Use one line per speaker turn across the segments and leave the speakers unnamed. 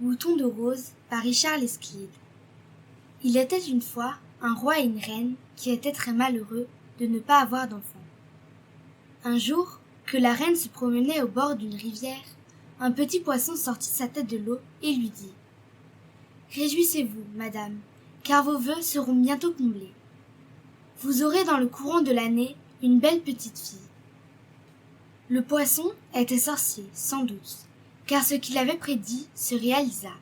Bouton de rose par Richard Lesclide. Il était une fois un roi et une reine qui étaient très malheureux de ne pas avoir d'enfants. Un jour, que la reine se promenait au bord d'une rivière, un petit poisson sortit sa tête de l'eau et lui dit « Réjouissez-vous, madame, car vos vœux seront bientôt comblés. Vous aurez dans le courant de l'année une belle petite fille. » Le poisson était sorcier, sans doute, car ce qu'il avait prédit se réalisa.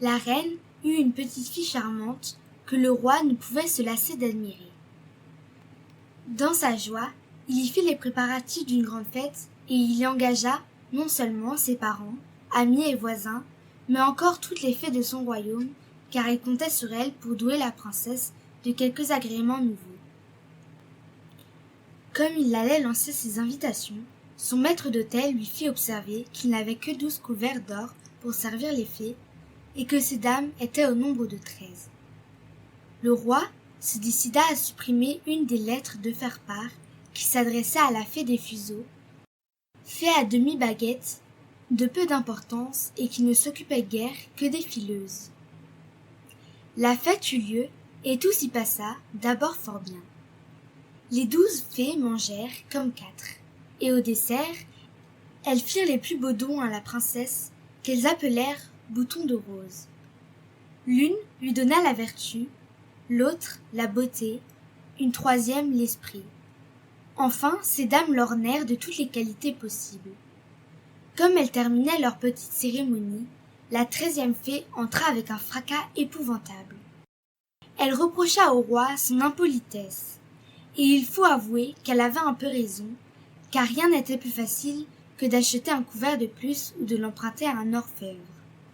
La reine eut une petite fille charmante que le roi ne pouvait se lasser d'admirer. Dans sa joie, il y fit les préparatifs d'une grande fête et il y engagea non seulement ses parents, amis et voisins, mais encore toutes les fées de son royaume, car il comptait sur elles pour douer la princesse de quelques agréments nouveaux. Comme il allait lancer ses invitations, son maître d'hôtel lui fit observer qu'il n'avait que 12 couverts d'or pour servir les fées et que ces dames étaient au nombre de 13. Le roi se décida à supprimer une des lettres de faire-part qui s'adressait à la fée des fuseaux, fée à demi-baguette, de peu d'importance et qui ne s'occupait guère que des fileuses. La fête eut lieu et tout s'y passa d'abord fort bien. Les 12 fées mangèrent comme 4, et au dessert, elles firent les plus beaux dons à la princesse qu'elles appelèrent Bouton de rose. L'une lui donna la vertu, l'autre la beauté, une troisième l'esprit. Enfin, ces dames l'ornèrent de toutes les qualités possibles. Comme elles terminaient leur petite cérémonie, la 13e fée entra avec un fracas épouvantable. Elle reprocha au roi son impolitesse, et il faut avouer qu'elle avait un peu raison, car rien n'était plus facile que d'acheter un couvert de plus ou de l'emprunter à un orfèvre.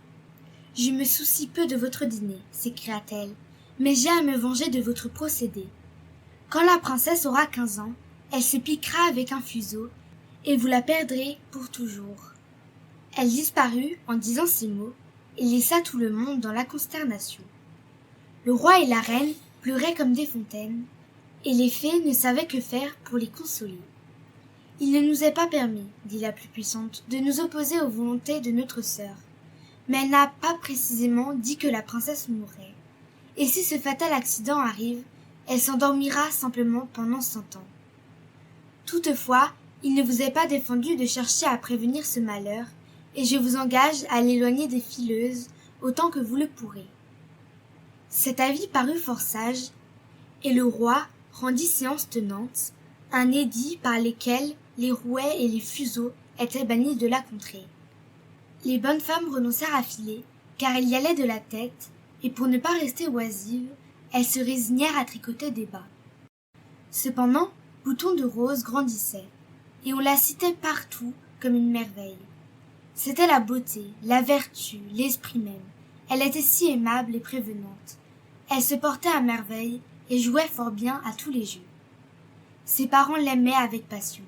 « Je me soucie peu de votre dîner, s'écria-t-elle, mais j'ai à me venger de votre procédé. Quand la princesse aura 15 ans, elle se piquera avec un fuseau, et vous la perdrez pour toujours. » Elle disparut en disant ces mots, et laissa tout le monde dans la consternation. Le roi et la reine pleuraient comme des fontaines, et les fées ne savaient que faire pour les consoler. « Il ne nous est pas permis, dit la plus puissante, de nous opposer aux volontés de notre sœur. Mais elle n'a pas précisément dit que la princesse mourrait. Et si ce fatal accident arrive, elle s'endormira simplement pendant 100 ans. Toutefois, il ne vous est pas défendu de chercher à prévenir ce malheur, et je vous engage à l'éloigner des fileuses autant que vous le pourrez. » Cet avis parut fort sage, et le roi rendit séance tenante, un édit par lequel les rouets et les fuseaux étaient bannis de la contrée. Les bonnes femmes renoncèrent à filer, car il y allait de la tête, et pour ne pas rester oisives, elles se résignèrent à tricoter des bas. Cependant, Bouton de rose grandissait, et on la citait partout comme une merveille. C'était la beauté, la vertu, l'esprit même. Elle était si aimable et prévenante. Elle se portait à merveille et jouait fort bien à tous les jeux. Ses parents l'aimaient avec passion.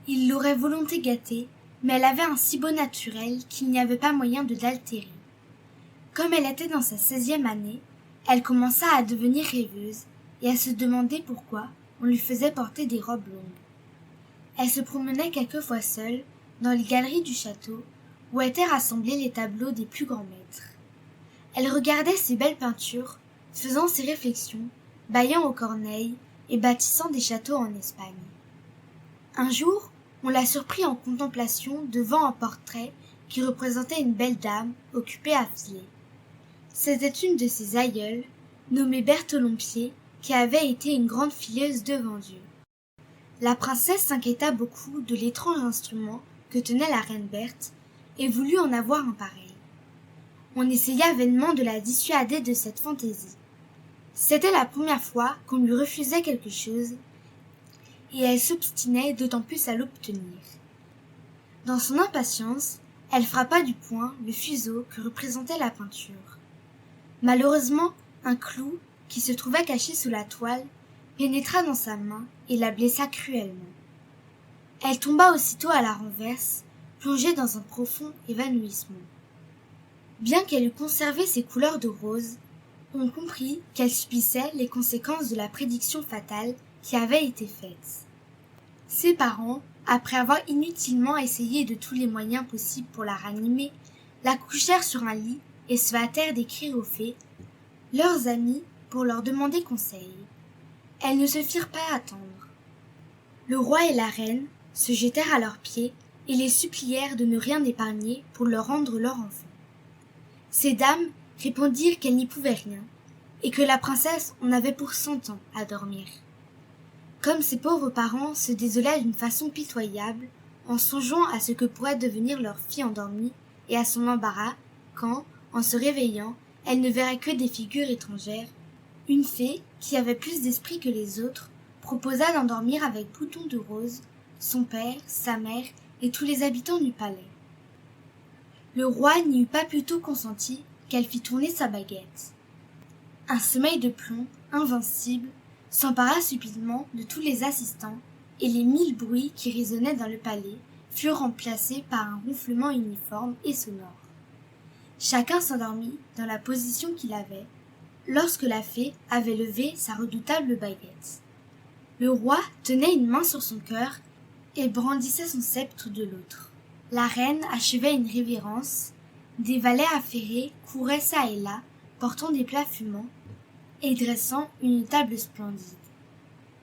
Ils l'auraient volonté gâtée, mais elle avait un si beau naturel qu'il n'y avait pas moyen de l'altérer. Comme elle était dans sa 16e année, elle commença à devenir rêveuse et à se demander pourquoi on lui faisait porter des robes longues. Elle se promenait quelquefois seule dans les galeries du château où étaient rassemblés les tableaux des plus grands maîtres. Elle regardait ces belles peintures, faisant ses réflexions, bâillant aux corneilles et bâtissant des châteaux en Espagne. Un jour, on la surprit en contemplation devant un portrait qui représentait une belle dame occupée à filer. C'était une de ses aïeules, nommée Bertholompier, qui avait été une grande fileuse devant Dieu. La princesse s'inquiéta beaucoup de l'étrange instrument que tenait la reine Berthe et voulut en avoir un pareil. On essaya vainement de la dissuader de cette fantaisie. C'était la première fois qu'on lui refusait quelque chose, et elle s'obstinait d'autant plus à l'obtenir. Dans son impatience, elle frappa du poing le fuseau que représentait la peinture. Malheureusement, un clou, qui se trouvait caché sous la toile, pénétra dans sa main et la blessa cruellement. Elle tomba aussitôt à la renverse, plongée dans un profond évanouissement. Bien qu'elle eût conservé ses couleurs de rose, on comprit qu'elle subissait les conséquences de la prédiction fatale qui avait été faite. Ses parents, après avoir inutilement essayé de tous les moyens possibles pour la ranimer, la couchèrent sur un lit et se hâtèrent d'écrire aux fées, leurs amies, pour leur demander conseil. Elles ne se firent pas attendre. Le roi et la reine se jetèrent à leurs pieds et les supplièrent de ne rien épargner pour leur rendre leur enfant. Ces dames répondirent qu'elles n'y pouvaient rien, et que la princesse en avait pour 100 ans à dormir. Comme ces pauvres parents se désolaient d'une façon pitoyable, en songeant à ce que pourrait devenir leur fille endormie et à son embarras, quand, en se réveillant, elles ne verraient que des figures étrangères, une fée, qui avait plus d'esprit que les autres, proposa d'endormir avec Bouton de Rose, son père, sa mère et tous les habitants du palais. Le roi n'y eut pas plus tôt consenti qu'elle fit tourner sa baguette. Un sommeil de plomb, invincible, s'empara subitement de tous les assistants, et les 1000 bruits qui résonnaient dans le palais furent remplacés par un ronflement uniforme et sonore. Chacun s'endormit dans la position qu'il avait, lorsque la fée avait levé sa redoutable baguette. Le roi tenait une main sur son cœur et brandissait son sceptre de l'autre. La reine achevait une révérence, des valets affairés couraient çà et là, portant des plats fumants et dressant une table splendide.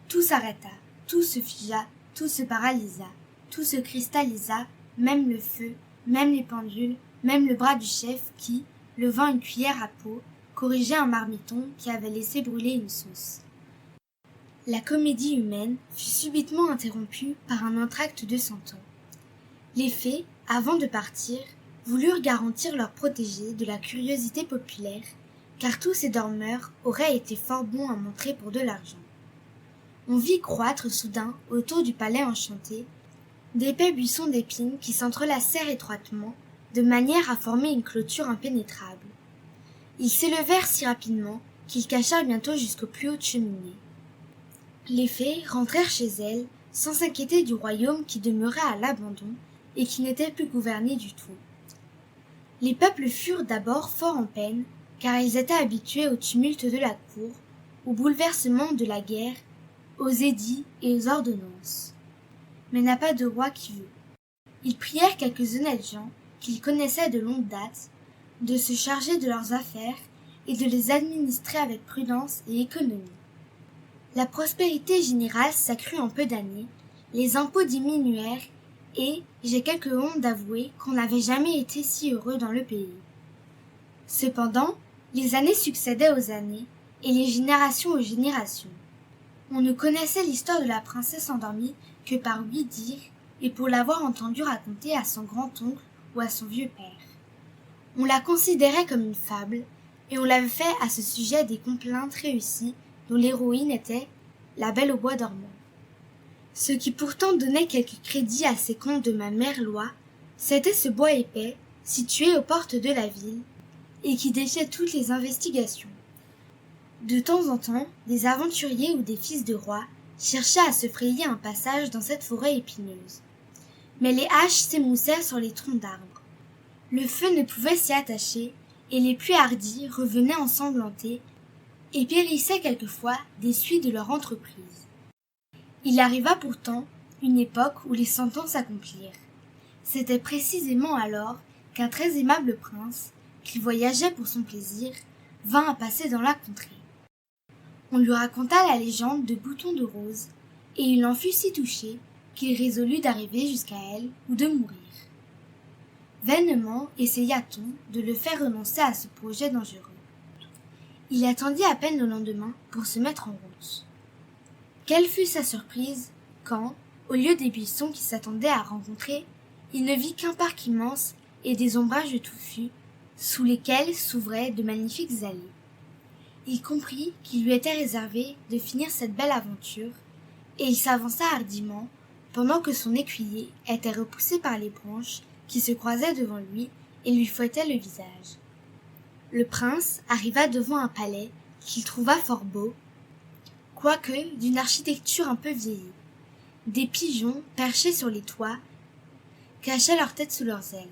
Tout s'arrêta, tout se figea, tout se paralysa, tout se cristallisa, même le feu, même les pendules, même le bras du chef qui, levant une cuillère à peau, corrigeait un marmiton qui avait laissé brûler une sauce. La comédie humaine fut subitement interrompue par un entr'acte de 100 ans. Les fées, avant de partir, voulurent garantir leurs protégés de la curiosité populaire, car tous ces dormeurs auraient été fort bons à montrer pour de l'argent. On vit croître soudain, autour du palais enchanté, d'épais buissons d'épines qui s'entrelacèrent étroitement, de manière à former une clôture impénétrable. Ils s'élevèrent si rapidement qu'ils cachèrent bientôt jusqu'aux plus hautes cheminées. Les fées rentrèrent chez elles, sans s'inquiéter du royaume qui demeurait à l'abandon et qui n'était plus gouverné du tout. Les peuples furent d'abord fort en peine, car ils étaient habitués au tumulte de la cour, au bouleversement de la guerre, aux édits et aux ordonnances. Mais n'a pas de roi qui veut. Ils prièrent quelques honnêtes gens, qu'ils connaissaient de longue date, de se charger de leurs affaires et de les administrer avec prudence et économie. La prospérité générale s'accrut en peu d'années, les impôts diminuèrent et j'ai quelque honte d'avouer qu'on n'avait jamais été si heureux dans le pays. Cependant, les années succédaient aux années et les générations aux générations. On ne connaissait l'histoire de la princesse endormie que par ouï dire et pour l'avoir entendue raconter à son grand-oncle ou à son vieux père. On la considérait comme une fable et on l'avait fait à ce sujet des complaintes réussies dont l'héroïne était la Belle au bois dormant. Ce qui pourtant donnait quelque crédit à ces contes de ma mère Loi, c'était ce bois épais, situé aux portes de la ville, et qui défiait toutes les investigations. De temps en temps, des aventuriers ou des fils de rois cherchaient à se frayer un passage dans cette forêt épineuse. Mais les haches s'émoussaient sur les troncs d'arbres. Le feu ne pouvait s'y attacher, et les plus hardis revenaient ensanglantés et périssaient quelquefois des suites de leur entreprise. Il arriva pourtant une époque où les 100 ans s'accomplirent. C'était précisément alors qu'un très aimable prince, qui voyageait pour son plaisir, vint à passer dans la contrée. On lui raconta la légende de Bouton de Rose, et il en fut si touché qu'il résolut d'arriver jusqu'à elle ou de mourir. Vainement essaya-t-on de le faire renoncer à ce projet dangereux. Il attendit à peine le lendemain pour se mettre en route. Quelle fut sa surprise quand, au lieu des buissons qu'il s'attendait à rencontrer, il ne vit qu'un parc immense et des ombrages touffus, sous lesquels s'ouvraient de magnifiques allées. Il comprit qu'il lui était réservé de finir cette belle aventure, et il s'avança hardiment, pendant que son écuyer était repoussé par les branches qui se croisaient devant lui et lui fouettaient le visage. Le prince arriva devant un palais qu'il trouva fort beau, quoique d'une architecture un peu vieillie. Des pigeons, perchés sur les toits, cachaient leur tête sous leurs ailes.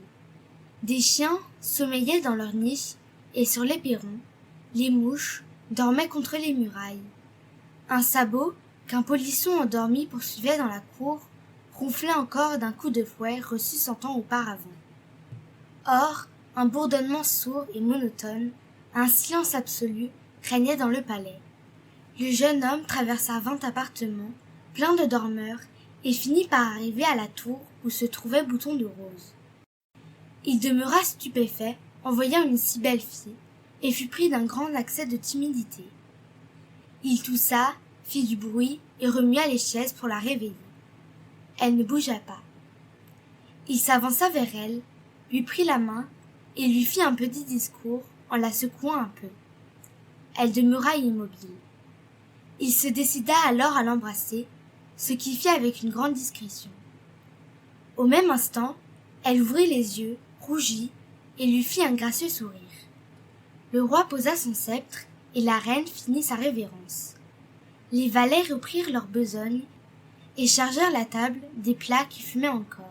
Des chiens sommeillaient dans leurs niches, et sur les perrons, les mouches dormaient contre les murailles. Un sabot qu'un polisson endormi poursuivait dans la cour ronflait encore d'un coup de fouet reçu 100 ans auparavant. Or, un bourdonnement sourd et monotone, un silence absolu régnait dans le palais. Le jeune homme traversa 20 appartements, pleins de dormeurs, et finit par arriver à la tour où se trouvait Bouton de Rose. Il demeura stupéfait en voyant une si belle fille, et fut pris d'un grand accès de timidité. Il toussa, fit du bruit et remua les chaises pour la réveiller. Elle ne bougea pas. Il s'avança vers elle, lui prit la main et lui fit un petit discours en la secouant un peu. Elle demeura immobile. Il se décida alors à l'embrasser, ce qu'il fit avec une grande discrétion. Au même instant, elle ouvrit les yeux, rougit et lui fit un gracieux sourire. Le roi posa son sceptre et la reine finit sa révérence. Les valets reprirent leur besogne et chargèrent la table des plats qui fumaient encore.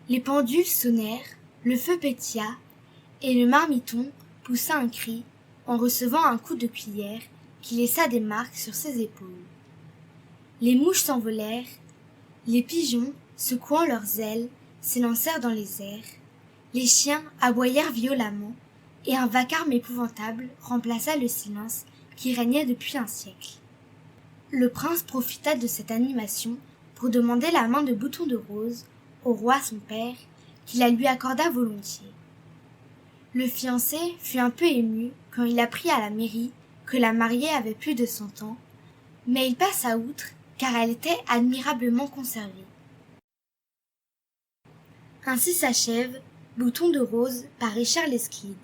Les pendules sonnèrent, le feu pétilla, et le marmiton poussa un cri en recevant un coup de cuillère qui laissa des marques sur ses épaules. Les mouches s'envolèrent, les pigeons, secouant leurs ailes, s'élancèrent dans les airs, les chiens aboyèrent violemment, et un vacarme épouvantable remplaça le silence qui régnait depuis un siècle. Le prince profita de cette animation pour demander la main de Bouton de Rose au roi son père, qui la lui accorda volontiers. Le fiancé fut un peu ému quand il apprit à la mairie que la mariée avait plus de 100 ans, mais il passa outre car elle était admirablement conservée. Ainsi s'achève Bouton de Rose par Richard Lesclude.